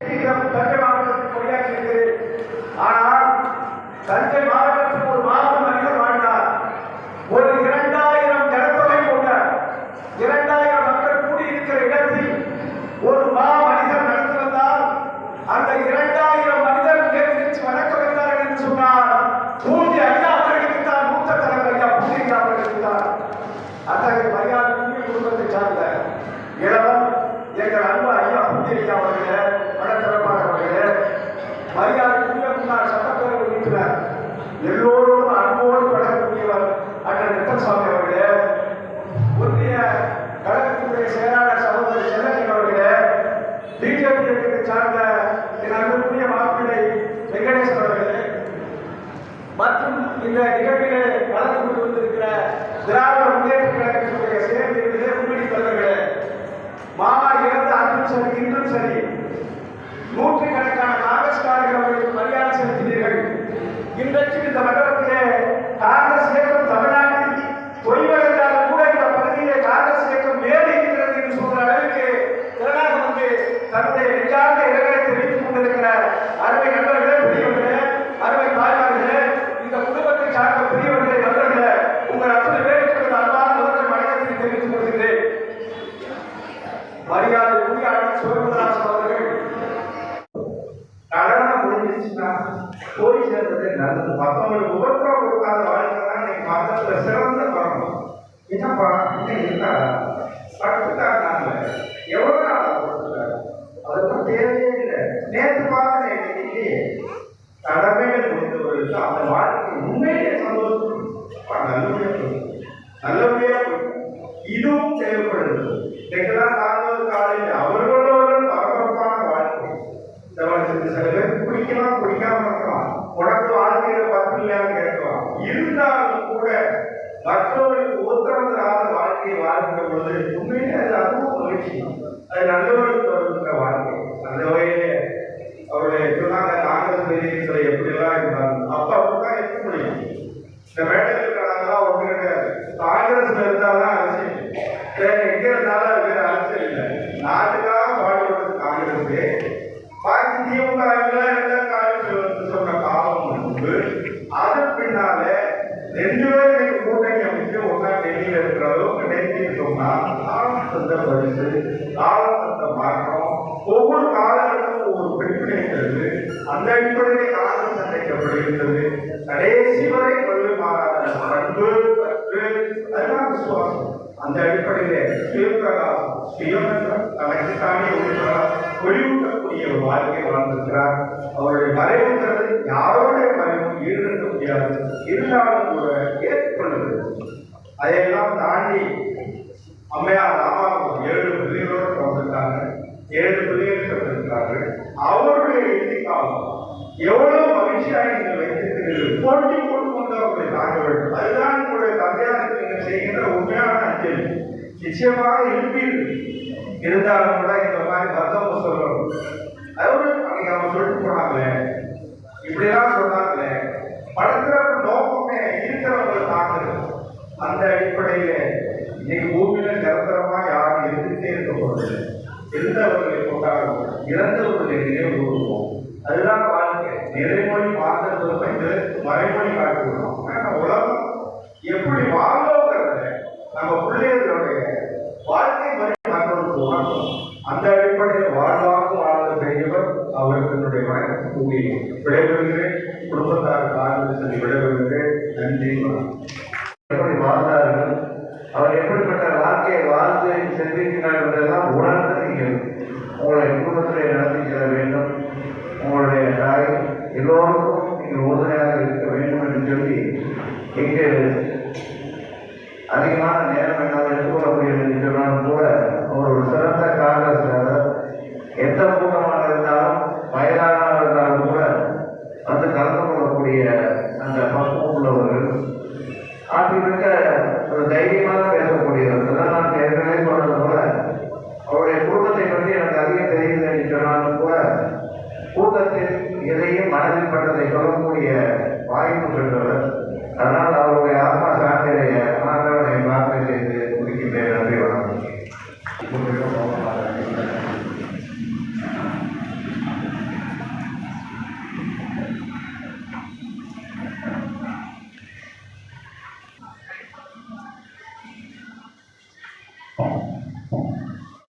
தஞ்சை மாவட்டத்தில் பணியாற்றியிருக்கிறேன். ஆனால் தஞ்சை மாவட்டத்தில் ஒரு மாபெரும் மனிதர் வாழ்ந்தார். ஒரு 2000 ஜனத்தொகை கொண்ட 2000 மக்கள் கூடியிருக்கிற இடத்தில் ஒரு மனிதர் நடந்து வந்தால் அந்த 2000 மனிதர் ஏற்று வணக்க வைத்தார்கள் என்று சொன்னார். பூஜை ஐயா அவர்களுக்கு தான், மூத்த தலைவர் ஐயா பூஜை ஐயா அவர்களுக்கு தான். அத்தகைய மரியாதைக்குரிய குடும்பத்தை சார்ந்த இளவன் எங்கள் அன்பு ஐயா பூஜை ஐயா அவர்களே, வடக்கிழப்பாளர்களே, மரியாதைக்குரிய முன்னாள் சட்டப்பேரவை உறுப்பினர், எல்லோரும் அன்போடு பழகக்கூடியவர் அண்ணன் ரத்தசாமி அவர்களே, ஒன்றிய கழகத்தினுடைய செயலாளர் சகோதரர் செல்லன் அவர்களே, பிஜேபி இயக்கத்தை சார்ந்த என் அன்புக்குரிய மாப்பிள்ளை வெங்கடேசன் அவர்களே, மற்றும் இந்த நிகழ்விலே கலந்து கொண்டு வந்திருக்கிற திராவிட முன்னேற்ற கழகத்தினுடைய சேர்ந்திருக்கிற முன்னணி தலைவர்களே, மாமா இறந்த அன்றும் சரி இன்றும் சரி நூற்றுக்கணக்கான காங்கிரஸ்காரர்கள் அவர்களுக்கு மரியாதை செலுத்தினீர்கள். இன்றைக்கு இந்த மண்டலத்திலே காங்கிரஸ் இயக்கம் தமிழ்நாட்டில் தொய்வடைந்தாலும் கூட இந்த பகுதியிலே காங்கிரஸ் இயக்கம் மேலே இருக்கிறது என்று சொல்கிற அளவுக்கு திறனாக வந்து தன்னுடைய நெஞ்சார்ந்த இடங்களை தெரிவித்துக் கொண்டிருக்கிற அருமை நண்பர்களே, பெரியவர்களே, அருமை தாய்மார்களே, இந்த குடும்பத்தை சார்ந்த பெரியவர்களே, நண்பர்களே, உங்கள் அத்தனை பேருக்கு அன்பான முதல் வணக்கத்தை தெரிவித்துக் கொள்கிறேன். மரியாதைக்குரிய அண்ணன் சிவகுமராசன் அவர்கள் கடனை முடிஞ்சிச்சுன்னா போய் சேர்ந்தது நல்லது. மற்றவங்களுக்கு உபத்திரம் கொடுக்காத வாழ்க்கை தான் இன்னைக்கு மதத்துல சிறந்த பரம். என்னப்பா இன்னும் இருக்கா படுத்துக்காங்க எவ்வளவு நாள் கொடுத்துருக்காரு, அதுக்கும் தேவையே இல்லை. நேற்று பார்த்து இல்லையே கடமைகள் கொடுத்தவர்களுக்கு அந்த வாழ்க்கை உண்மையிலே சந்தோஷம் நல்லபடியா இதுவும் தேவைப்படுது. இன்னைக்கெல்லாம் காலையில் காலையில் அவர்களோட பரபரப்பான வாழ்க்கை. இந்த வருஷத்துக்கு சில பேர் குடிக்கலாம், குடிக்காம இருக்கலாம், உனக்கு வாழ்க்கையில பத்து இல்லையான்னு கேட்கலாம். இருந்தாலும் கூட மற்றவர்களுக்கு உத்தரவிடாத வாழ்க்கையை வாழ்கிற போது உண்மையிலே அது அதுவும் மகிழ்ச்சி. அது நல்லவர்களுக்கு வருகிற வாழ்க்கை. அந்த வகையிலே அவருடைய சொன்னாங்க காங்கிரஸ் நிதியத்தில் எப்படிலாம் இருந்தாங்க. அப்ப அப்படிதான் இருக்க முடியும். இந்த மேடையில் இருக்கிறாங்களா ஒன்று கிடையாது. காங்கிரஸ்ல இருந்தாதான் அரசியல், எங்க இருந்தாலும் வேற அரசியல் இல்லை. நாட்டுக்காக பாடுபடுறது காங்கிரஸ். பாக்கி திமுக காங்கிரஸ் சொன்ன காலம் உண்டு. அதன் பின்னால 2 பேரும் கூட்டணி அமைச்சு ஒன்னா டெல்லியில இருக்கிற அளவுக்கு டெல்லிட்டோம்னா காலத்தை பரிசு, காலத்தை மாற்றம், ஒவ்வொரு காலகட்டமும் ஒவ்வொரு பிடிப்பினைக்கிறது. அந்த அடிப்படையிலே காங்கிரஸ் சண்டைக்கப்படுகின்றது. கடைசி வரை கொள்கை மாறாத பண்பு, பற்று, அதெல்லாம் விசுவாசம். அந்த அடிப்படையிலே சிவபிரகாசம் சுயமன்றம் தனக்குத்தானே ஒளிவூட்டக்கூடிய ஒரு வாழ்க்கை வாழ்ந்திருக்கிறார். அவருடைய மறைவுங்கிறது யாரோடைய மறைவும் ஈடுபட முடியாது. இருந்தாலும் கூட ஏற்றுக்கொள்வது. அதையெல்லாம் தாண்டி அம்மையார் ராமாவும் 7 பிள்ளைகளோடு பிறந்திருக்காங்க, 7 பிள்ளைகள் பிறந்திருக்கிறார்கள். அவருடைய இறுதி காலம் எவ்வளவு மகிழ்ச்சியாக நீங்கள் வைத்திருக்கிறீர்கள். போட்டி போட்டு கொண்டு அவர்களை தாங்க வேண்டும். அதுதான் உங்களுடைய தந்தையாருக்கு நீங்கள் செய்கின்ற உண்மையான அஞ்சலி. நிச்சயமாக இருப்பீர்கள். இருந்தாலும் கூட இந்த மாதிரி மருத்துவம் சொல்லணும். அதோடு அன்னைக்கு அவங்க சொல்லிட்டு போனாங்களே, இப்படிலாம் சொன்னாங்களே, படத்துல நோக்கமே இருக்கிறவங்களை தாக்குறது. அந்த அடிப்படையில இன்னைக்கு பூமியில நிரந்தரமா யாரும் இருந்துட்டே இருக்க போறது. இருந்தவர்களை கொண்டாடுவோம், இறந்தவர்களை நினைவு கூறுவோம். அதுதான் வாழ்க்கை. நிறைமொழி பார்த்ததும் வந்து மறைமொழி காட்டுவோம். உலகம் எப்படி வாழ்வோங்கிறத நம்ம பிள்ளைகளுடைய வாழ்க்கை முறை மற்றவர்களுக்கு உணர்த்தும். அந்த அடிப்படையில் வாழ்வாக வாழ்ந்த பெரியவர் அவருக்கு என்னுடைய வணக்கத்தை கூறி விடைபெறுகிறேன். குடும்பத்தாருக்கு ஆறுதல் சொல்லி விடைபெறுகிறேன். நன்றி. எப்படி வாழ்ந்தார்கள், அவர் எப்படிப்பட்ட வாழ்க்கையை வாழ்ந்து சென்றிருக்கிறார் என்றெல்லாம் உணர்ந்து நீங்கள் உங்களுடைய குடும்பத்திலே நடத்தி செல்ல வேண்டும். உங்களுடைய தாய் எல்லோருக்கும் நீங்கள் உறுதுணையாக இருக்க வேண்டும் என்று சொல்லி இங்கு அதிகமான நேரம் என்னால் எடுத்துக்கொள்ளக்கூடியது என்று சொன்னாலும் கூட ஒரு சிறந்த காங்கிரஸ் எந்த கூட்டமாக இருந்தாலும் வயதானவர்கள் இருந்தாலும் கூட வந்து கலந்து கொள்ளக்கூடிய அந்த பக்குவம் உள்ளவர்கள், ஆட்சிமிக்க ஒரு தைரியமாக பேசக்கூடியவர்கள். நான் ஏற்கனவே சொன்னது போல அவருடைய குடும்பத்தை பற்றி எனக்கு அதிகம் தெரியுது என்று சொன்னாலும் கூட கூட்டத்தில் எதையும் மனதில் பட்டதை சொல்லக்கூடிய வாய்ப்பு பெற்றவர்.